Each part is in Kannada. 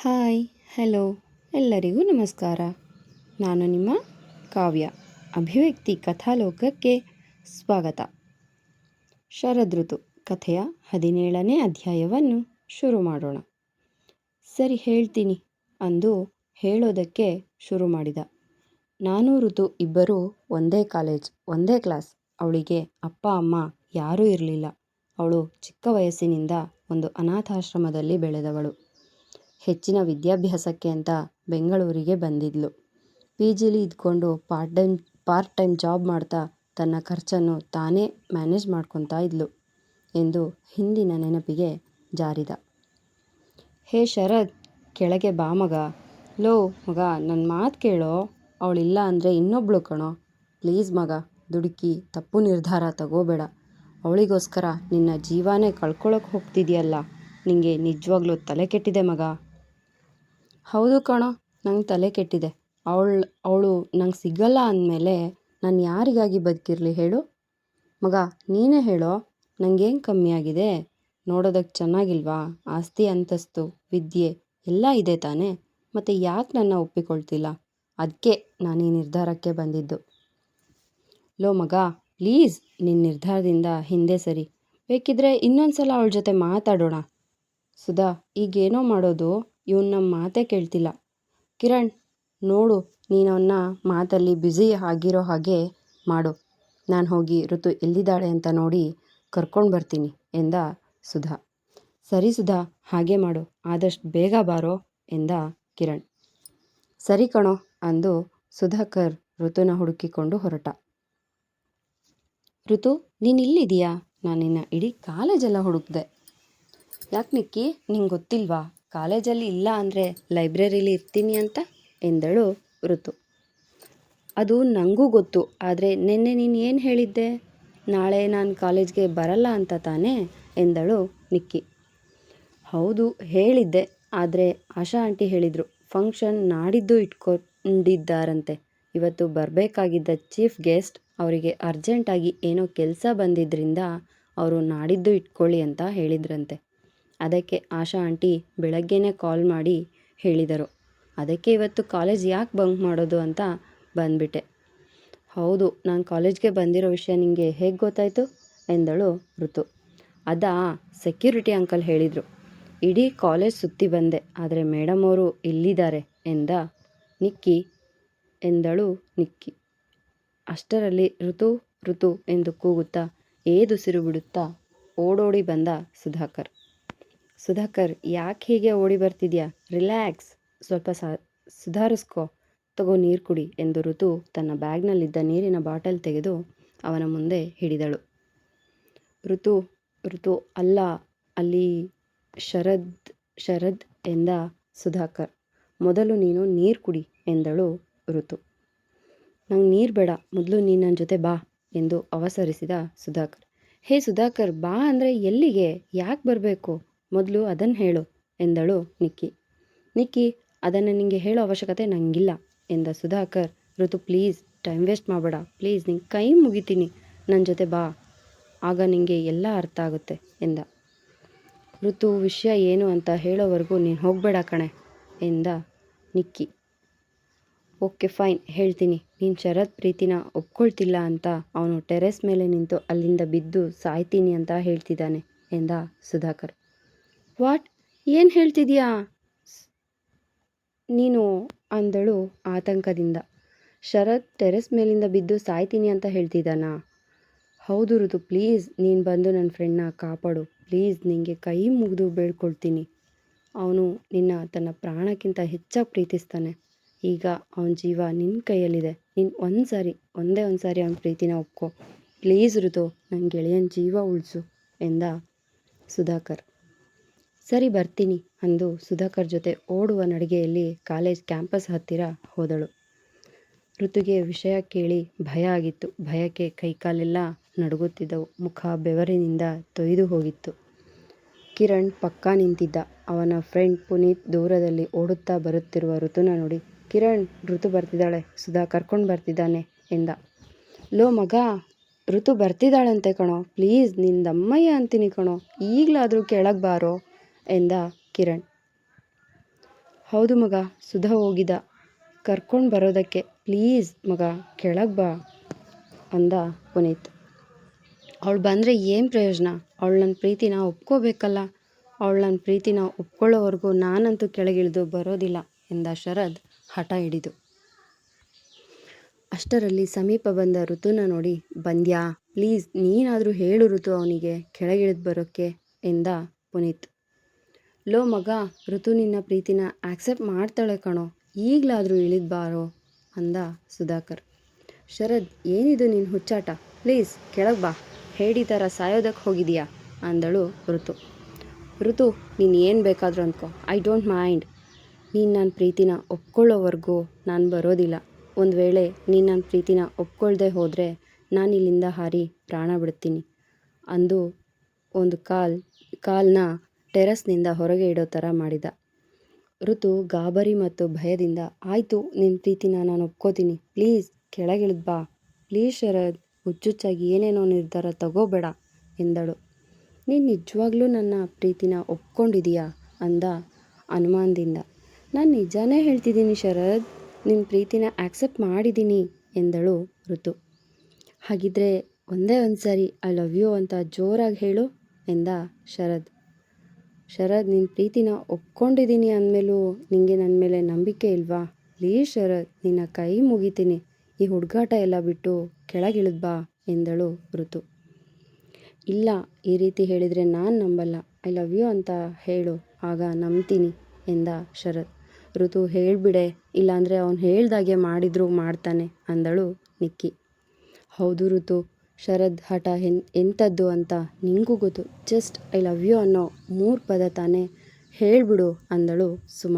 ಹಾಯ್ ಹಲೋ ಎಲ್ಲರಿಗೂ ನಮಸ್ಕಾರ. ನಾನು ನಿಮ್ಮ ಕಾವ್ಯ. ಅಭಿವ್ಯಕ್ತಿ ಕಥಾಲೋಕಕ್ಕೆ ಸ್ವಾಗತ. ಶರದೃತು ಕಥೆಯ 17ನೇ ಅಧ್ಯಾಯವನ್ನು ಶುರು ಮಾಡೋಣ. ಸರಿ ಹೇಳ್ತೀನಿ ಅಂದು ಹೇಳೋದಕ್ಕೆ ಶುರು ಮಾಡಿದ. ನಾನು ಋತು ಇಬ್ಬರೂ ಒಂದೇ ಕಾಲೇಜ್, ಒಂದೇ ಕ್ಲಾಸ್. ಅವಳಿಗೆ ಅಪ್ಪ ಅಮ್ಮ ಯಾರೂ ಇರಲಿಲ್ಲ. ಅವಳು ಚಿಕ್ಕ ವಯಸ್ಸಿನಿಂದ ಒಂದು ಅನಾಥಾಶ್ರಮದಲ್ಲಿ ಬೆಳೆದವಳು. ಹೆಚ್ಚಿನ ವಿದ್ಯಾಭ್ಯಾಸಕ್ಕೆ ಅಂತ ಬೆಂಗಳೂರಿಗೆ ಬಂದಿದ್ಲು. ಪಿ ಜಿಲಿ ಇದ್ಕೊಂಡು ಪಾರ್ಟ್ ಟೈಮ್ ಜಾಬ್ ಮಾಡ್ತಾ ತನ್ನ ಖರ್ಚನ್ನು ತಾನೇ ಮ್ಯಾನೇಜ್ ಮಾಡ್ಕೊತಾ ಇದ್ಲು ಎಂದು ಹಿಂದಿನ ನೆನಪಿಗೆ ಜಾರಿದ. ಹೇ ಶರದ್, ಕೆಳಗೆ ಬಾ ಮಗ. ಲೋ ಮಗ, ನನ್ನ ಮಾತು ಕೇಳೋ. ಅವಳಿಲ್ಲ ಅಂದರೆ ಇನ್ನೊಬ್ಳು ಕಣೋ. ಪ್ಲೀಸ್ ಮಗ, ದುಡುಕಿ ತಪ್ಪು ನಿರ್ಧಾರ ತಗೋಬೇಡ. ಅವಳಿಗೋಸ್ಕರ ನಿನ್ನ ಜೀವನೇ ಕಳ್ಕೊಳಕ್ಕೆ ಹೋಗ್ತಿದ್ಯಲ್ಲ. ನಿಂಗೆ ನಿಜವಾಗ್ಲೂ ತಲೆ ಕೆಟ್ಟಿದೆ ಮಗ. ಹೌದು ಕಣೋ, ನಂಗೆ ತಲೆ ಕೆಟ್ಟಿದೆ. ಅವಳು ನಂಗೆ ಸಿಗಲ್ಲ ಅಂದಮೇಲೆ ನಾನು ಯಾರಿಗಾಗಿ ಬದುಕಿರಲಿ ಹೇಳು? ಮಗ ನೀನೇ ಹೇಳೋ, ನಂಗೇನು ಕಮ್ಮಿ ಆಗಿದೆ? ನೋಡೋದಕ್ಕೆ ಚೆನ್ನಾಗಿಲ್ವಾ? ಆಸ್ತಿ ಅಂತಸ್ತು ವಿದ್ಯೆ ಎಲ್ಲ ಇದೆ ತಾನೇ? ಮತ್ತು ಯಾಕೆ ನನ್ನ ಒಪ್ಪಿಕೊಳ್ತಿಲ್ಲ? ಅದಕ್ಕೆ ನಾನು ಈ ನಿರ್ಧಾರಕ್ಕೆ ಬಂದಿದ್ದು. ಲೋ ಮಗ, ಪ್ಲೀಸ್ ನಿನ್ನ ನಿರ್ಧಾರದಿಂದ ಹಿಂದೆ ಸರಿ. ಬೇಕಿದ್ರೆ ಇನ್ನೊಂದು ಸಲ ಅವಳ ಜೊತೆ ಮಾತಾಡೋಣ. ಸುಧಾ, ಈಗೇನೋ ಮಾಡೋದು? ಇವನು ನಮ್ಮ ಮಾತೇ ಕೇಳ್ತಿಲ್ಲ. ಕಿರಣ್, ನೋಡು, ನೀನು ಅವನ್ನ ಮಾತಲ್ಲಿ ಬ್ಯುಸಿ ಆಗಿರೋ ಹಾಗೆ ಮಾಡು. ನಾನು ಹೋಗಿ ಋತು ಎಲ್ಲಿದ್ದಾಳೆ ಅಂತ ನೋಡಿ ಕರ್ಕೊಂಡು ಬರ್ತೀನಿ ಎಂದ ಸುಧಾ. ಸರಿ ಸುಧಾ, ಹಾಗೆ ಮಾಡು. ಆದಷ್ಟು ಬೇಗ ಬಾರೋ ಎಂದ ಕಿರಣ್. ಸರಿ ಕಣೋ ಅಂದು ಸುಧಾಕರ್ ಋತುನ ಹುಡುಕಿಕೊಂಡು ಹೊರಟ. ಋತು, ನೀನು ಇಲ್ಲಿದೆಯಾ? ನಾನು ನಿನ್ನ ಇಡೀ ಕಾಲೇಜೆಲ್ಲ ಹುಡುಕ್ದೆ. ಯಾಕೆ ನಿಕ್ಕಿ, ನಿಂಗೆ ಗೊತ್ತಿಲ್ವಾ? ಕಾಲೇಜಲ್ಲಿ ಇಲ್ಲ ಅಂದರೆ ಲೈಬ್ರರಿಲಿ ಇರ್ತೀನಿ ಅಂತ ಎಂದಳು ಋತು. ಅದು ನನಗೂ ಗೊತ್ತು, ಆದರೆ ನಿನ್ನೆ ನೀನು ಏನು ಹೇಳಿದ್ದೆ? ನಾಳೆ ನಾನು ಕಾಲೇಜ್ಗೆ ಬರಲ್ಲ ಅಂತ ತಾನೇ ಎಂದಳು ನಿಕ್ಕಿ. ಹೌದು ಹೇಳಿದ್ದೆ, ಆದರೆ ಆಶಾ ಆಂಟಿ ಹೇಳಿದರು ಫಂಕ್ಷನ್ ನಾಡಿದ್ದು ಇಟ್ಕೊಂಡಿದ್ದಾರಂತೆ. ಇವತ್ತು ಬರಬೇಕಾಗಿದ್ದ ಚೀಫ್ ಗೆಸ್ಟ್ ಅವರಿಗೆ ಅರ್ಜೆಂಟಾಗಿ ಏನೋ ಕೆಲಸ ಬಂದಿದ್ದರಿಂದ ಅವರು ನಾಡಿದ್ದು ಇಟ್ಕೊಳ್ಳಿ ಅಂತ ಹೇಳಿದ್ರಂತೆ. ಅದಕ್ಕೆ ಆಶಾ ಆಂಟಿ ಬೆಳಗ್ಗೆನೇ ಕಾಲ್ ಮಾಡಿ ಹೇಳಿದರು. ಅದಕ್ಕೆ ಇವತ್ತು ಕಾಲೇಜ್ ಯಾಕೆ ಬಂಕ್ ಮಾಡೋದು ಅಂತ ಬಂದ್ಬಿಟ್ಟೆ. ಹೌದು, ನಾನು ಕಾಲೇಜ್ಗೆ ಬಂದಿರೋ ವಿಷಯ ನಿಮಗೆ ಹೇಗೆ ಗೊತ್ತಾಯಿತು ಎಂದಳು ಋತು. ಅದಾ, ಸೆಕ್ಯೂರಿಟಿ ಅಂಕಲ್ ಹೇಳಿದರು. ಇಡೀ ಕಾಲೇಜ್ ಸುತ್ತಿ ಬಂದೆ, ಆದರೆ ಮೇಡಮ್ ಅವರು ಇಲ್ಲಿದ್ದಾರೆ ಎಂದಳು ನಿಕ್ಕಿ. ಅಷ್ಟರಲ್ಲಿ ಋತು ಋತು ಎಂದು ಕೂಗುತ್ತಾ ಏದುಸಿರು ಬಿಡುತ್ತಾ ಓಡೋಡಿ ಬಂದ ಸುಧಾಕರ್. ಸುಧಾಕರ್, ಯಾಕೆ ಹೀಗೆ ಓಡಿ ಬರ್ತಿದ್ಯಾ? ರಿಲ್ಯಾಕ್ಸ್, ಸ್ವಲ್ಪ ಸುಧಾರಿಸ್ಕೊ. ತಗೋ ನೀರು ಕುಡಿ ಎಂದು ಋತು ತನ್ನ ಬ್ಯಾಗ್ನಲ್ಲಿದ್ದ ನೀರಿನ ಬಾಟಲ್ ತೆಗೆದು ಅವನ ಮುಂದೆ ಹಿಡಿದಳು. ಋತು ಅಲ್ಲ, ಅಲ್ಲಿ ಶರದ್ ಎಂದ ಸುಧಾಕರ್. ಮೊದಲು ನೀನು ನೀರು ಕುಡಿ ಎಂದಳು ಋತು. ನಂಗೆ ನೀರು ಬೇಡ, ಮೊದಲು ನೀನು ನನ್ನ ಜೊತೆ ಬಾ ಎಂದು ಅವಸರಿಸಿದ ಸುಧಾಕರ್. ಹೇ ಸುಧಾಕರ್, ಬಾ ಅಂದರೆ ಎಲ್ಲಿಗೆ? ಯಾಕೆ ಬರಬೇಕು? ಮೊದಲು ಅದನ್ನು ಹೇಳು ಎಂದಳು ನಿಕ್ಕಿ. ಅದನ್ನು ನಿಂಗೆ ಹೇಳೋ ಅವಶ್ಯಕತೆ ನನಗಿಲ್ಲ ಎಂದ ಸುಧಾಕರ್. ಋತು ಪ್ಲೀಸ್, ಟೈಮ್ ವೇಸ್ಟ್ ಮಾಡಬೇಡ ಪ್ಲೀಸ್, ನಿಂಗೆ ಕೈ ಮುಗಿತೀನಿ, ನನ್ನ ಜೊತೆ ಬಾ, ಆಗ ನಿಂಗೆ ಎಲ್ಲ ಅರ್ಥ ಆಗುತ್ತೆ ಎಂದ. ಋತು ವಿಷಯ ಏನು ಅಂತ ಹೇಳೋವರೆಗೂ ನೀನು ಹೋಗಬೇಡ ಕಣೆ ಎಂದ ನಿಕ್ಕಿ. ಓಕೆ ಫೈನ್, ಹೇಳ್ತೀನಿ. ನೀನು ಶರತ್ ಪ್ರೀತಿನ ಒಪ್ಕೊಳ್ತಿಲ್ಲ ಅಂತ ಅವನು ಟೆರೆಸ್ ಮೇಲೆ ನಿಂತು ಅಲ್ಲಿಂದ ಬಿದ್ದು ಸಾಯ್ತೀನಿ ಅಂತ ಹೇಳ್ತಿದ್ದಾನೆ ಎಂದ ಸುಧಾಕರ್. ವಾಟ್? ಏನು ಹೇಳ್ತಿದ್ಯಾ ನೀನು ಅಂದಳು ಆತಂಕದಿಂದ. ಶರತ್ ಟೆರೆಸ್ ಮೇಲಿಂದ ಬಿದ್ದು ಸಾಯ್ತೀನಿ ಅಂತ ಹೇಳ್ತಿದ್ದಾನಾ? ಹೌದು ಋತು, ಪ್ಲೀಸ್ ನೀನು ಬಂದು ನನ್ನ ಫ್ರೆಂಡ್ನ ಕಾಪಾಡು ಪ್ಲೀಸ್, ನಿಂಗೆ ಕೈ ಮುಗಿದು ಬೇಡ್ಕೊಳ್ತೀನಿ. ಅವನು ನಿನ್ನ ತನ್ನ ಪ್ರಾಣಕ್ಕಿಂತ ಹೆಚ್ಚಾಗಿ ಪ್ರೀತಿಸ್ತಾನೆ. ಈಗ ಅವನ ಜೀವ ನಿನ್ನ ಕೈಯಲ್ಲಿದೆ. ನೀನು ಒಂದೇ ಒಂದು ಸಾರಿ ಅವನ ಪ್ರೀತಿನ ಒಪ್ಕೊ ಪ್ಲೀಸ್ ಋತು, ನನ್ನ ಗೆಳೆಯನ ಜೀವ ಉಳಿಸು ಎಂದ ಸುಧಾಕರ್. ಸರಿ ಬರ್ತೀನಿ ಅಂದು ಸುಧಾಕರ್ ಜೊತೆ ಓಡುವ ನಡಿಗೆಯಲ್ಲಿ ಕಾಲೇಜ್ ಕ್ಯಾಂಪಸ್ ಹತ್ತಿರ ಹೋದಳು. ಋತುಗೆ ವಿಷಯ ಕೇಳಿ ಭಯ ಆಗಿತ್ತು. ಭಯಕ್ಕೆ ಕೈಕಾಲೆಲ್ಲ ನಡುಗುತ್ತಿದ್ದವು. ಮುಖ ಬೆವರಿನಿಂದ ತೊಯ್ದು ಹೋಗಿತ್ತು. ಕಿರಣ್ ಪಕ್ಕ ನಿಂತಿದ್ದ. ಅವನ ಫ್ರೆಂಡ್ ಪುನೀತ್ ದೂರದಲ್ಲಿ ಓಡುತ್ತಾ ಬರುತ್ತಿರುವ ಋತುನ ನೋಡಿ, ಕಿರಣ್, ಋತು ಬರ್ತಿದ್ದಾಳೆ, ಸುಧಾ ಕರ್ಕೊಂಡು ಬರ್ತಿದ್ದಾನೆ ಎಂದ. ಲೋ ಮಗ, ಋತು ಬರ್ತಿದ್ದಾಳಂತೆ ಕಣೋ, ಪ್ಲೀಸ್ ನಿಂದಮ್ಮಯ್ಯ ಅಂತೀನಿ ಕಣೋ, ಈಗಲಾದರೂ ಕೆಳಗೆ ಬಾರೋ ಎಂದ ಕಿರಣ್. ಹೌದು ಮಗ, ಸುಧಾ ಹೋಗಿದ ಕರ್ಕೊಂಡು ಬರೋದಕ್ಕೆ. ಪ್ಲೀಸ್ ಮಗ, ಕೆಳಗೆ ಬಾ ಅಂದ ಪುನೀತ್. ಅವಳು ಬಂದರೆ ಏನು ಪ್ರಯೋಜನ? ಅವಳು ನನ್ನ ಪ್ರೀತಿನ ಒಪ್ಕೋಬೇಕಲ್ಲ. ಅವಳು ನನ್ನ ಪ್ರೀತಿನ ಒಪ್ಕೊಳ್ಳೋವರೆಗೂ ನಾನಂತೂ ಕೆಳಗಿಳಿದು ಬರೋದಿಲ್ಲ ಎಂದ ಶರದ್ ಹಠ ಹಿಡಿದು. ಅಷ್ಟರಲ್ಲಿ ಸಮೀಪ ಬಂದ ಋತುನ ನೋಡಿ, ಬಂದ್ಯಾ? ಪ್ಲೀಸ್ ನೀನಾದರೂ ಹೇಳು ಋತು ಅವನಿಗೆ ಕೆಳಗಿಳಿದು ಬರೋಕ್ಕೆ ಎಂದ ಪುನೀತ್. ಲೋ ಮಗ, ಋತು ನಿನ್ನ ಪ್ರೀತಿನ ಆಕ್ಸೆಪ್ಟ್ ಮಾಡ್ತಾಳೆ ಕಣೋ, ಈಗಲಾದರೂ ಇಳಿದು ಬಾರೋ ಅಂದ ಸುಧಾಕರ್. ಶರದ್, ಏನಿದು ನಿನ್ನ ಹುಚ್ಚಾಟ? ಪ್ಲೀಸ್ ಕೆಳಗೆ ಬಾ, ಹೇಡಿ ಥರ ಸಾಯೋದಕ್ಕೆ ಹೋಗಿದೀಯಾ ಅಂದಳು ಋತು. ಋತು, ನೀನು ಏನು ಬೇಕಾದರೂ ಅಂದ್ಕೋ, ಐ ಡೋಂಟ್ ಮೈಂಡ್. ನೀನು ನನ್ನ ಪ್ರೀತಿನ ಒಪ್ಕೊಳ್ಳೋವರೆಗೂ ನಾನು ಬರೋದಿಲ್ಲ. ಒಂದು ವೇಳೆ ನೀನು ನನ್ನ ಪ್ರೀತಿನ ಒಪ್ಕೊಳ್ದೆ ಹೋದರೆ ನಾನು ಇಲ್ಲಿಂದ ಹಾರಿ ಪ್ರಾಣ ಬಿಡ್ತೀನಿ ಅಂದು ಒಂದು ಕಾಲ್ನ ಟೆರಸ್ನಿಂದ ಹೊರಗೆ ಇಡೋ ಥರ ಮಾಡಿದ. ಋತು ಗಾಬರಿ ಮತ್ತು ಭಯದಿಂದ, ಆಯಿತು, ನಿನ್ನ ಪ್ರೀತಿನ ನಾನು ಒಪ್ಕೋತೀನಿ, ಪ್ಲೀಸ್ ಕೆಳಗಿಳಿದು ಬಾ. ಪ್ಲೀಸ್ ಶರದ್, ಹುಚ್ಚುಚ್ಚಾಗಿ ಏನೇನೋ ನಿರ್ಧಾರ ತಗೋಬೇಡ ಎಂದಳು. ನೀನು ನಿಜವಾಗ್ಲೂ ನನ್ನ ಪ್ರೀತಿನ ಒಪ್ಕೊಂಡಿದೀಯಾ ಅಂದ ಅನುಮಾನದಿಂದ. ನಾನು ನಿಜಾನೇ ಹೇಳ್ತಿದ್ದೀನಿ ಶರದ್, ನಿನ್ನ ಪ್ರೀತಿನ ಆಕ್ಸೆಪ್ಟ್ ಮಾಡಿದ್ದೀನಿ ಎಂದಳು ಋತು. ಹಾಗಿದ್ರೆ ಒಂದೇ ಒಂದು ಸಾರಿ ಐ ಲವ್ ಯು ಅಂತ ಜೋರಾಗಿ ಹೇಳು ಎಂದ ಶರದ್. ಶರದ್, ನಿನ್ನ ಪ್ರೀತಿನ ಒಪ್ಕೊಂಡಿದ್ದೀನಿ ಅಂದಮೇಲೂ ನಿನಗೆ ನನ್ನ ಮೇಲೆ ನಂಬಿಕೆ ಇಲ್ವಾ? ಪ್ಲೀಸ್ ಶರದ್, ನಿನ್ನ ಕೈ ಮುಗಿತೀನಿ, ಈ ಹುಡುಗಾಟ ಎಲ್ಲ ಬಿಟ್ಟು ಕೆಳಗಿಳಿದು ಬಾ ಎಂದಳು ಋತು. ಇಲ್ಲ, ಈ ರೀತಿ ಹೇಳಿದರೆ ನಾನು ನಂಬಲ್ಲ. ಐ ಲವ್ ಯು ಅಂತ ಹೇಳು, ಆಗ ನಂಬ್ತೀನಿ ಎಂದ ಶರದ್. ಋತು, ಹೇಳಿಬಿಡೆ, ಇಲ್ಲಾಂದರೆ ಅವನು ಹೇಳ್ದಾಗೆ ಮಾಡಿದರೂ ಮಾಡ್ತಾನೆ ಅಂದಳು ನಿಕ್ಕಿ. ಹೌದು ಋತು, ಶರದ್ ಹಠ ಎಂಥದ್ದು ಅಂತ ನಿಂಗೂ ಗೊತ್ತು. ಜಸ್ಟ್ ಐ ಲವ್ ಯು ಅನ್ನೋ 3 ಪದ ತಾನೇ, ಹೇಳಿಬಿಡು ಅಂದಳು ಸುಮ.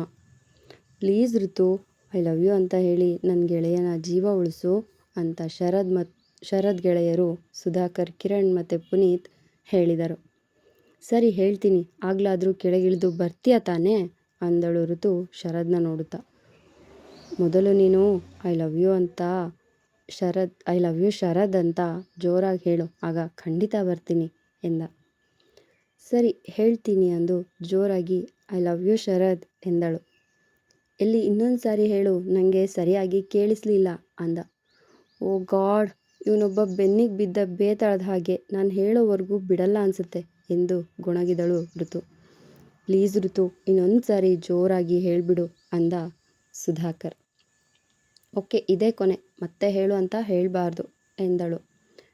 ಪ್ಲೀಸ್ ಋತು, ಐ ಲವ್ ಯು ಅಂತ ಹೇಳಿ ನನ್ನ ಗೆಳೆಯನ ಜೀವ ಉಳಿಸು ಅಂತ ಶರದ್ ಗೆಳೆಯರು ಸುಧಾಕರ್, ಕಿರಣ್ ಮತ್ತು ಪುನೀತ್ ಹೇಳಿದರು. ಸರಿ ಹೇಳ್ತೀನಿ, ಆಗ್ಲಾದರೂ ಕೆಳಗಿಳಿದು ಬರ್ತೀಯ ತಾನೇ ಅಂದಳು ಋತು ಶರದ್ನ ನೋಡುತ್ತಾ. ಮೊದಲು ನೀನು ಐ ಲವ್ ಯು ಶರದ್ ಅಂತ ಜೋರಾಗಿ ಹೇಳು, ಆಗ ಖಂಡಿತ ಬರ್ತೀನಿ ಎಂದ. ಸರಿ ಹೇಳ್ತೀನಿ ಅಂದು ಜೋರಾಗಿ ಐ ಲವ್ ಯು ಶರದ್ ಎಂದಳು. ಎಲ್ಲಿ, ಇನ್ನೊಂದು ಸಾರಿ ಹೇಳು, ನನಗೆ ಸರಿಯಾಗಿ ಕೇಳಿಸ್ಲಿಲ್ಲ ಅಂದ. ಓ ಗಾಡ್, ಇವನೊಬ್ಬ ಬೆನ್ನಿಗೆ ಬಿದ್ದ ಬೇತಾಳದ ಹಾಗೆ, ನಾನು ಹೇಳೋವರೆಗೂ ಬಿಡಲ್ಲ ಅನಿಸುತ್ತೆ ಎಂದು ಗೊಣಗಿದಳು ಋತು. ಪ್ಲೀಸ್ ಋತು, ಇನ್ನೊಂದು ಸಾರಿ ಜೋರಾಗಿ ಹೇಳಿಬಿಡು ಅಂದ ಸುಧಾಕರ್. ಓಕೆ, ಇದೇ ಕೊನೆ, ಮತ್ತೆ ಹೇಳು ಅಂತ ಹೇಳಬಾರ್ದು ಎಂದಳು.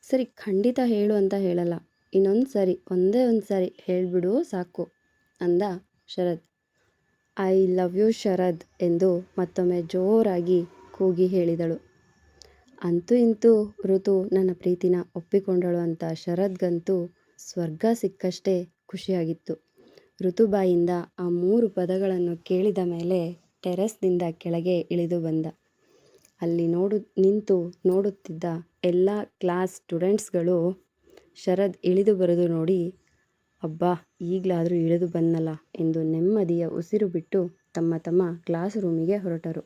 ಸರಿ, ಖಂಡಿತ ಹೇಳು ಅಂತ ಹೇಳಲ್ಲ, ಇನ್ನೊಂದು ಸಾರಿ, ಒಂದೇ ಒಂದು ಸಾರಿ ಹೇಳಿಬಿಡು ಸಾಕು ಅಂದ Sharad. I love you Sharad ಎಂದು ಮತ್ತೊಮ್ಮೆ ಜೋರಾಗಿ ಕೂಗಿ ಹೇಳಿದಳು. ಅಂತೂ ಇಂತೂ ಋತು ನನ್ನ ಪ್ರೀತಿನ ಒಪ್ಪಿಕೊಂಡಳು ಅಂತ ಶರದ್ಗಂತೂ ಸ್ವರ್ಗ ಸಿಕ್ಕಷ್ಟೇ ಖುಷಿಯಾಗಿತ್ತು. ಋತು ಬಾಯಿಂದ ಆ 3 ಪದಗಳನ್ನು ಕೇಳಿದ ಮೇಲೆ ಟೆರೆಸ್ನಿಂದ ಕೆಳಗೆ ಇಳಿದು ಬಂದ. ಅಲ್ಲಿ ನಿಂತು ನೋಡುತ್ತಿದ್ದ ಎಲ್ಲ ಕ್ಲಾಸ್ ಸ್ಟೂಡೆಂಟ್ಸ್ಗಳು ಶರದ್ ಇಳಿದು ಬರೋದು ನೋಡಿ, ಅಬ್ಬಾ, ಈಗಲಾದರೂ ಇಳಿದು ಬಂದನಲ್ಲ ಎಂದು ನೆಮ್ಮದಿಯ ಉಸಿರು ಬಿಟ್ಟು ತಮ್ಮ ಕ್ಲಾಸ್ ರೂಮಿಗೆ ಹೊರಟರು.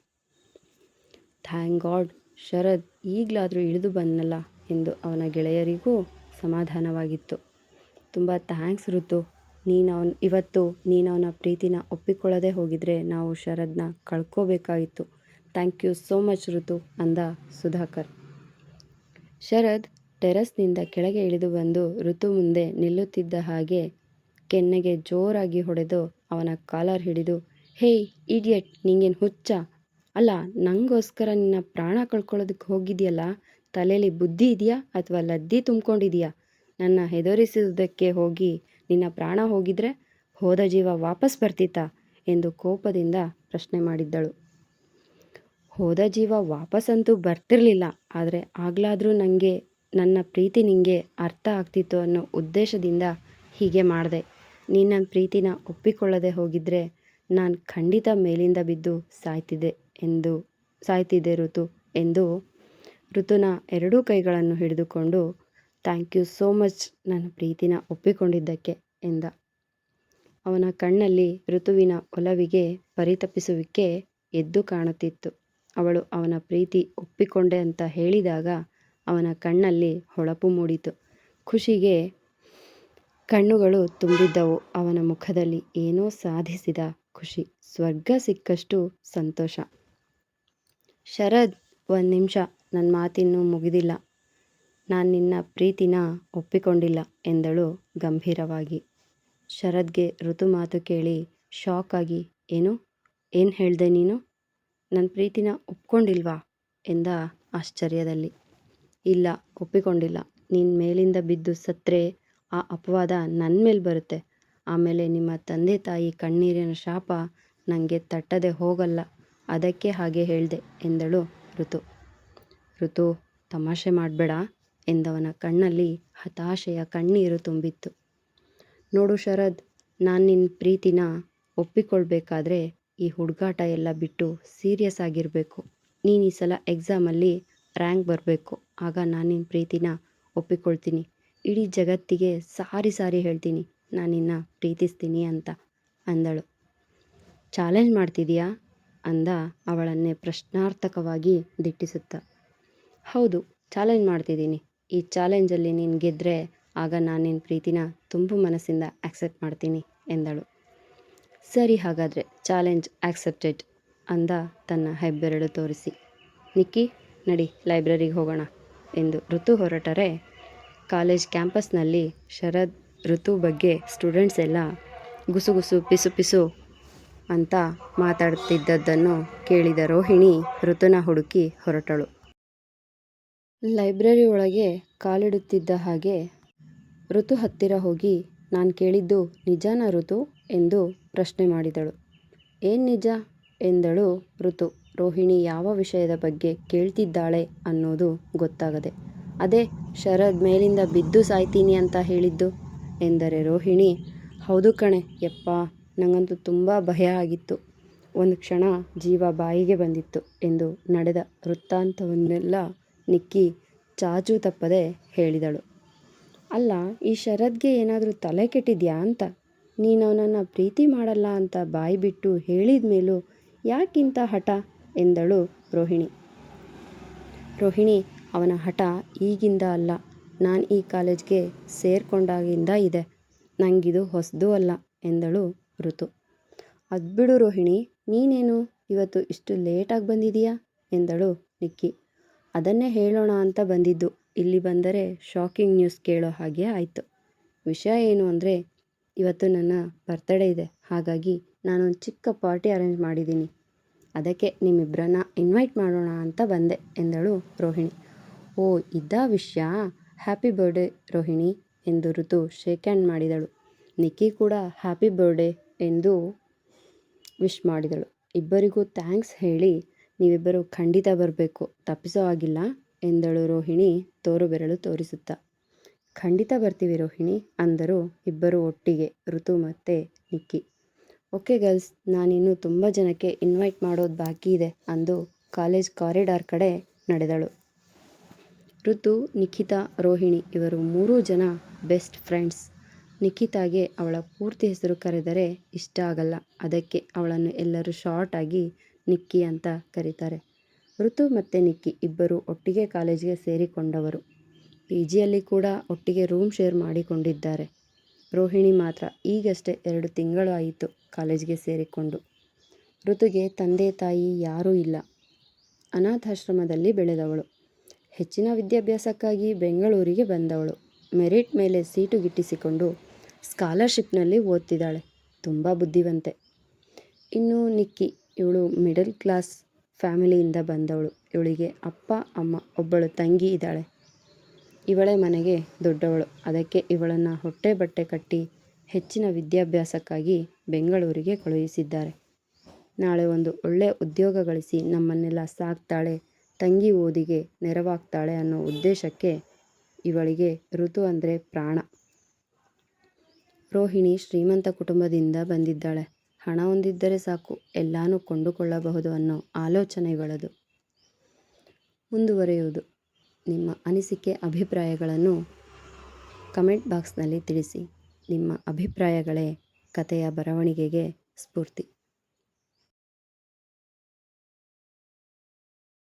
ಥ್ಯಾಂಕ್ ಗಾಡ್, ಶರದ್ ಈಗಲಾದರೂ ಇಳಿದು ಬಂದನಲ್ಲ ಎಂದು ಅವನ ಗೆಳೆಯರಿಗೂ ಸಮಾಧಾನವಾಗಿತ್ತು. ತುಂಬ ಥ್ಯಾಂಕ್ಸ್ ಋತು, ಇವತ್ತು ನೀನು ಅವನ ಪ್ರೀತಿನ ಒಪ್ಪಿಕೊಳ್ಳದೆ ಹೋಗಿದ್ರೆ ನಾವು ಶರದ್ನ ಕಳ್ಕೋಬೇಕಾಗಿತ್ತು. ಥ್ಯಾಂಕ್ ಯು ಸೋ ಮಚ್ ಋತು ಅಂದ ಸುಧಾಕರ್. ಶರದ್ ಟೆರಸ್ನಿಂದ ಕೆಳಗೆ ಇಳಿದು ಬಂದು ಋತು ಮುಂದೆ ನಿಲ್ಲುತ್ತಿದ್ದ ಹಾಗೆ ಕೆನ್ನೆಗೆ ಜೋರಾಗಿ ಹೊಡೆದು ಅವನ ಕಾಲರ್ ಹಿಡಿದು, ಹೇಯ್ ಇಡಿಯಟ್, ನಿಂಗೇನು ಹುಚ್ಚ? ಅಲ್ಲ, ನನಗೋಸ್ಕರ ನಿನ್ನ ಪ್ರಾಣ ಕಳ್ಕೊಳ್ಳೋದಕ್ಕೆ ಹೋಗಿದೆಯಲ್ಲ, ತಲೆಯಲ್ಲಿ ಬುದ್ಧಿ ಇದೆಯಾ ಅಥವಾ ಲದ್ದಿ ತುಂಬ್ಕೊಂಡಿದೆಯಾ? ನನ್ನ ಹೆದರಿಸುವುದಕ್ಕೆ ಹೋಗಿ ನಿನ್ನ ಪ್ರಾಣ ಹೋಗಿದ್ರೆ ಹೋದ ಜೀವ ವಾಪಸ್ ಬರ್ತಿತ್ತಾ ಎಂದು ಕೋಪದಿಂದ ಪ್ರಶ್ನೆ ಮಾಡಿದ್ದಳು. ಹೋದ ಜೀವ ವಾಪಸ್ಸಂತೂ ಬರ್ತಿರ್ಲಿಲ್ಲ, ಆದರೆ ಆಗಲಾದರೂ ನನ್ನ ಪ್ರೀತಿ ನಿಂಗೆ ಅರ್ಥ ಆಗ್ತಿತ್ತು ಅನ್ನೋ ಉದ್ದೇಶದಿಂದ ಹೀಗೆ ಮಾಡಿದೆ. ನೀನು ನನ್ನ ಪ್ರೀತಿನ ಒಪ್ಪಿಕೊಳ್ಳದೆ ಹೋಗಿದ್ರೆ ನಾನು ಖಂಡಿತ ಮೇಲಿಂದ ಬಿದ್ದು ಸಾಯ್ತಿದ್ದೆ ಋತು ಎಂದು ಋತುನ 2 ಕೈಗಳನ್ನು ಹಿಡಿದುಕೊಂಡು ಥ್ಯಾಂಕ್ ಯು ಸೋ ಮಚ್ ನನ್ನ ಪ್ರೀತಿನ ಒಪ್ಪಿಕೊಂಡಿದ್ದಕ್ಕೆ ಎಂದ. ಅವನ ಕಣ್ಣಲ್ಲಿ ಋತುವಿನ ಒಲವಿಗೆ ಪರಿತಪಿಸುವಿಕೆ ಎದ್ದು ಕಾಣುತ್ತಿತ್ತು. ಅವಳು ಅವನ ಪ್ರೀತಿ ಒಪ್ಪಿಕೊಂಡೆ ಅಂತ ಹೇಳಿದಾಗ ಅವನ ಕಣ್ಣಲ್ಲಿ ಹೊಳಪು ಮೂಡಿತು. ಖುಷಿಗೆ ಕಣ್ಣುಗಳು ತುಂಬಿದ್ದವು ಅವನ ಮುಖದಲ್ಲಿ. ಏನೋ ಸಾಧಿಸಿದ ಖುಷಿ, ಸ್ವರ್ಗ ಸಿಕ್ಕಷ್ಟು ಸಂತೋಷ. ಶರದ್, ಒಂದು ನಿಮಿಷ, ನನ್ನ ಮಾತಿನ್ನೂ ಮುಗಿದಿಲ್ಲ. ನಾನು ನಿನ್ನ ಪ್ರೀತಿನ ಒಪ್ಪಿಕೊಂಡಿಲ್ಲ ಎಂದಳು ಗಂಭೀರವಾಗಿ. ಶರದ್ಗೆ ಋತು ಮಾತು ಕೇಳಿ ಶಾಕ್ ಆಗಿ, ಏನು ಹೇಳ್ದೆ ನೀನು? ನನ್ನ ಪ್ರೀತಿನ ಒಪ್ಕೊಂಡಿಲ್ವಾ ಎಂದ ಆಶ್ಚರ್ಯದಲ್ಲಿ. ಇಲ್ಲ, ಒಪ್ಪಿಕೊಂಡಿಲ್ಲ. ನೀನು ಮೇಲಿಂದ ಬಿದ್ದು ಸತ್ತರೆ ಆ ಅಪವಾದ ನನ್ನ ಮೇಲೆ ಬರುತ್ತೆ. ಆಮೇಲೆ ನಿಮ್ಮ ತಂದೆ ತಾಯಿ ಕಣ್ಣೀರಿನ ಶಾಪ ನನಗೆ ತಟ್ಟದೆ ಹೋಗಲ್ಲ. ಅದಕ್ಕೆ ಹಾಗೆ ಹೇಳಿದೆ ಎಂದಳು ಋತು. ಋತು, ತಮಾಷೆ ಮಾಡಬೇಡ ಎಂದವನ ಕಣ್ಣಲ್ಲಿ ಹತಾಶೆಯ ಕಣ್ಣೀರು ತುಂಬಿತ್ತು. ನೋಡು ಶರದ್, ನಾನು ನಿನ್ನ ಪ್ರೀತಿನ ಒಪ್ಪಿಕೊಳ್ಬೇಕಾದ್ರೆ ಈ ಹುಡುಗಾಟ ಎಲ್ಲ ಬಿಟ್ಟು ಸೀರಿಯಸ್ ಆಗಿರಬೇಕು. ನೀನು ಈ ಸಲ ಎಕ್ಸಾಮಲ್ಲಿ ರ್ಯಾಂಕ್ ಬರಬೇಕು. ಆಗ ನಾನು ನಿನ್ನ ಪ್ರೀತಿನ ಒಪ್ಪಿಕೊಳ್ತೀನಿ. ಇಡೀ ಜಗತ್ತಿಗೆ ಸಾರಿ ಸಾರಿ ಹೇಳ್ತೀನಿ ನಾನು ನಿನ್ನ ಪ್ರೀತಿಸ್ತೀನಿ ಅಂತ ಅಂದಳು. ಚಾಲೆಂಜ್ ಮಾಡ್ತಿದೀಯಾ ಅಂದ ಅವಳನ್ನೇ ಪ್ರಶ್ನಾರ್ಥಕವಾಗಿ ದಿಟ್ಟಿಸುತ್ತ. ಹೌದು, ಚಾಲೆಂಜ್ ಮಾಡ್ತಿದ್ದೀನಿ. ಈ ಚಾಲೆಂಜಲ್ಲಿ ನೀನು ಗೆದ್ದರೆ ಆಗ ನಾನು ನಿನ್ನ ಪ್ರೀತಿನ ತುಂಬು ಮನಸ್ಸಿಂದ ಆಕ್ಸೆಪ್ಟ್ ಮಾಡ್ತೀನಿ ಎಂದಳು. ಸರಿ, ಹಾಗಾದರೆ ಚಾಲೆಂಜ್ ಆಕ್ಸೆಪ್ಟೆಡ್ ಅಂದ ತನ್ನ ಹೆಬ್ಬೆರಳು ತೋರಿಸಿ. ನಿಕ್ಕಿ, ನಡಿ ಲೈಬ್ರರಿಗೆ ಹೋಗೋಣ ಎಂದು ಋತು ಹೊರಟರೆ ಕಾಲೇಜ್ ಕ್ಯಾಂಪಸ್ನಲ್ಲಿ ಶರದ್ ಋತು ಬಗ್ಗೆ ಸ್ಟೂಡೆಂಟ್ಸ್ ಎಲ್ಲ ಗುಸುಗುಸು ಪಿಸು ಪಿಸು ಅಂತ ಮಾತಾಡ್ತಿದ್ದದ್ದನ್ನು ಕೇಳಿದ ರೋಹಿಣಿ ಋತುನ ಹುಡುಕಿ ಹೊರಟಳು. ಲೈಬ್ರರಿ ಒಳಗೆ ಕಾಲಿಡುತ್ತಿದ್ದ ಹಾಗೆ ಋತು ಹತ್ತಿರ ಹೋಗಿ, ನಾನು ಕೇಳಿದ್ದು ನಿಜಾನ ಋತು ಎಂದು ಪ್ರಶ್ನೆ ಮಾಡಿದಳು. ಏನು ನಿಜ ಎಂದಳು ಋತು, ರೋಹಿಣಿ ಯಾವ ವಿಷಯದ ಬಗ್ಗೆ ಕೇಳ್ತಿದ್ದಾಳೆ ಅನ್ನೋದು ಗೊತ್ತಾಗದೆ. ಅದೇ ಶರದ್ ಮೇಲಿಂದ ಬಿದ್ದು ಸಾಯ್ತೀನಿ ಅಂತ ಹೇಳಿದ್ದು ಎಂದರೆ ರೋಹಿಣಿ. ಹೌದು ಕಣೆ ಯಪ್ಪ, ನನಗಂತೂ ತುಂಬ ಭಯ ಆಗಿತ್ತು. ಒಂದು ಕ್ಷಣ ಜೀವ ಬಾಯಿಗೆ ಬಂದಿತ್ತು ಎಂದು ನಡೆದ ವೃತ್ತಾಂತವನ್ನೆಲ್ಲ ನಿಕ್ಕಿ ಚಾಚೂ ತಪ್ಪದೆ ಹೇಳಿದಳು. ಅಲ್ಲ, ಈ ಶರದ್ಗೆ ಏನಾದರೂ ತಲೆ ಕೆಟ್ಟಿದ್ಯಾ ಅಂತ? ನೀನು ಅವನನ್ನು ಪ್ರೀತಿ ಮಾಡಲ್ಲ ಅಂತ ಬಾಯಿ ಬಿಟ್ಟು ಹೇಳಿದ ಮೇಲೂ ಯಾಕಿಂತ ಹಠ ಎಂದಳು ರೋಹಿಣಿ. ಅವನ ಹಠ ಈಗಿಂದ ಅಲ್ಲ, ನಾನು ಈ ಕಾಲೇಜ್ಗೆ ಸೇರ್ಕೊಂಡಾಗಿಂದ ಇದೆ. ನನಗಿದು ಹೊಸದೂ ಅಲ್ಲ ಎಂದಳು ಋತು. ಅದ್ಬಿಡು ರೋಹಿಣಿ, ನೀನೇನು ಇವತ್ತು ಇಷ್ಟು ಲೇಟಾಗಿ ಬಂದಿದೀಯಾ ಎಂದಳು ನಿಕ್ಕಿ. ಅದನ್ನೇ ಹೇಳೋಣ ಅಂತ ಬಂದಿದ್ದು. ಇಲ್ಲಿ ಬಂದರೆ ಶಾಕಿಂಗ್ ನ್ಯೂಸ್ ಕೇಳೋ ಹಾಗೆ ಆಯಿತು. ವಿಷಯ ಏನು ಅಂದರೆ, ಇವತ್ತು ನನ್ನ ಬರ್ತ್ಡೇ ಇದೆ. ಹಾಗಾಗಿ ನಾನೊಂದು ಚಿಕ್ಕ ಪಾರ್ಟಿ ಅರೇಂಜ್ ಮಾಡಿದ್ದೀನಿ. ಅದಕ್ಕೆ ನಿಮ್ಮಿಬ್ಬರನ್ನ ಇನ್ವೈಟ್ ಮಾಡೋಣ ಅಂತ ಬಂದೆ ಎಂದಳು ರೋಹಿಣಿ. ಓ, ಇದಾ ವಿಷಯ? ಹ್ಯಾಪಿ ಬರ್ಡೇ ರೋಹಿಣಿ ಎಂದು ಋತು ಶೇಕ್ ಹ್ಯಾಂಡ್ ಮಾಡಿದಳು. ನಿಕ್ಕಿ ಕೂಡ ಹ್ಯಾಪಿ ಬರ್ಡೇ ಎಂದು ವಿಶ್ ಮಾಡಿದಳು. ಇಬ್ಬರಿಗೂ ಥ್ಯಾಂಕ್ಸ್ ಹೇಳಿ ನೀವಿಬ್ಬರು ಖಂಡಿತ ಬರಬೇಕು, ತಪ್ಪಿಸೋ ಆಗಿಲ್ಲ ಎಂದಳು ರೋಹಿಣಿ ತೋರು ಬೆರಳು ತೋರಿಸುತ್ತಾ. ಖಂಡಿತ ಬರ್ತೀವಿ ರೋಹಿಣಿ ಅಂದರು ಇಬ್ಬರು ಒಟ್ಟಿಗೆ, ಋತು ಮತ್ತು ನಿಕ್ಕಿ. ಓಕೆ ಗರ್ಲ್ಸ್, ನಾನಿನ್ನೂ ತುಂಬ ಜನಕ್ಕೆ ಇನ್ವೈಟ್ ಮಾಡೋದು ಬಾಕಿ ಇದೆ ಅಂದು ಕಾಲೇಜ್ ಕಾರಿಡಾರ್ ಕಡೆ ನಡೆದಳು. ಋತು, ನಿಖಿತಾ, ರೋಹಿಣಿ ಇವರು 3 ಜನ ಬೆಸ್ಟ್ ಫ್ರೆಂಡ್ಸ್. ನಿಖಿತಾಗೆ ಅವಳ ಪೂರ್ತಿ ಹೆಸರು ಕರೆದರೆ ಇಷ್ಟ ಆಗಲ್ಲ. ಅದಕ್ಕೆ ಅವಳನ್ನು ಎಲ್ಲರೂ ಶಾರ್ಟ್ ಆಗಿ ನಿಕ್ಕಿ ಅಂತ ಕರೀತಾರೆ. ಋತು ಮತ್ತು ನಿಕ್ಕಿ ಇಬ್ಬರು ಒಟ್ಟಿಗೆ ಕಾಲೇಜಿಗೆ ಸೇರಿಕೊಂಡವರು. PGಯಲ್ಲಿ ಕೂಡ ಒಟ್ಟಿಗೆ ರೂಮ್ ಶೇರ್ ಮಾಡಿಕೊಂಡಿದ್ದಾರೆ. ರೋಹಿಣಿ ಮಾತ್ರ ಈಗಷ್ಟೇ 2 ತಿಂಗಳು ಆಯಿತು ಕಾಲೇಜಿಗೆ ಸೇರಿಕೊಂಡು. ಋತುಗೆ ತಂದೆ ತಾಯಿ ಯಾರೂ ಇಲ್ಲ. ಅನಾಥಾಶ್ರಮದಲ್ಲಿ ಬೆಳೆದವಳು. ಹೆಚ್ಚಿನ ವಿದ್ಯಾಭ್ಯಾಸಕ್ಕಾಗಿ ಬೆಂಗಳೂರಿಗೆ ಬಂದವಳು. ಮೆರಿಟ್ ಮೇಲೆ ಸೀಟು ಗಿಟ್ಟಿಸಿಕೊಂಡು ಸ್ಕಾಲರ್ಶಿಪ್ನಲ್ಲಿ ಓದ್ತಿದ್ದಾಳೆ. ತುಂಬ ಬುದ್ಧಿವಂತೆ. ಇನ್ನು ನಿಕ್ಕಿ, ಇವಳು ಮಿಡಲ್ ಕ್ಲಾಸ್ ಫ್ಯಾಮಿಲಿಯಿಂದ ಬಂದವಳು. ಇವಳಿಗೆ ಅಪ್ಪ ಅಮ್ಮ, ಒಬ್ಬಳು ತಂಗಿ ಇದ್ದಾಳೆ. ಇವಳೇ ಮನೆಗೆ ದೊಡ್ಡವಳು. ಅದಕ್ಕೆ ಇವಳನ್ನು ಹೊಟ್ಟೆ ಬಟ್ಟೆ ಕಟ್ಟಿ ಹೆಚ್ಚಿನ ವಿದ್ಯಾಭ್ಯಾಸಕ್ಕಾಗಿ ಬೆಂಗಳೂರಿಗೆ ಕಳುಹಿಸಿದ್ದಾರೆ. ನಾಳೆ ಒಂದು ಒಳ್ಳೆಯ ಉದ್ಯೋಗ ಗಳಿಸಿ ನಮ್ಮನ್ನೆಲ್ಲ ಸಾಕ್ತಾಳೆ, ತಂಗಿ ಓದಿಗೆ ನೆರವಾಗ್ತಾಳೆ ಅನ್ನೋ ಉದ್ದೇಶಕ್ಕೆ ಇವಳಿಗೆ ಋತು ಅಂದರೆ ಪ್ರಾಣ. ರೋಹಿಣಿ ಶ್ರೀಮಂತ ಕುಟುಂಬದಿಂದ ಬಂದಿದ್ದಾಳೆ. ಹಣ ಹೊಂದಿದ್ದರೆ ಸಾಕು, ಎಲ್ಲಾನು ಕೊಂಡುಕೊಳ್ಳಬಹುದು ಅನ್ನೋ ಆಲೋಚನೆ ಇವಳದು. ಮುಂದುವರೆಯುವುದು. ನಿಮ್ಮ ಅನಿಸಿಕೆ ಅಭಿಪ್ರಾಯಗಳನ್ನು ಕಮೆಂಟ್ ಬಾಕ್ಸ್ನಲ್ಲಿ ತಿಳಿಸಿ. ನಿಮ್ಮ ಅಭಿಪ್ರಾಯಗಳೇ ಕಥೆಯ ಬರವಣಿಗೆಗೆ ಸ್ಫೂರ್ತಿ.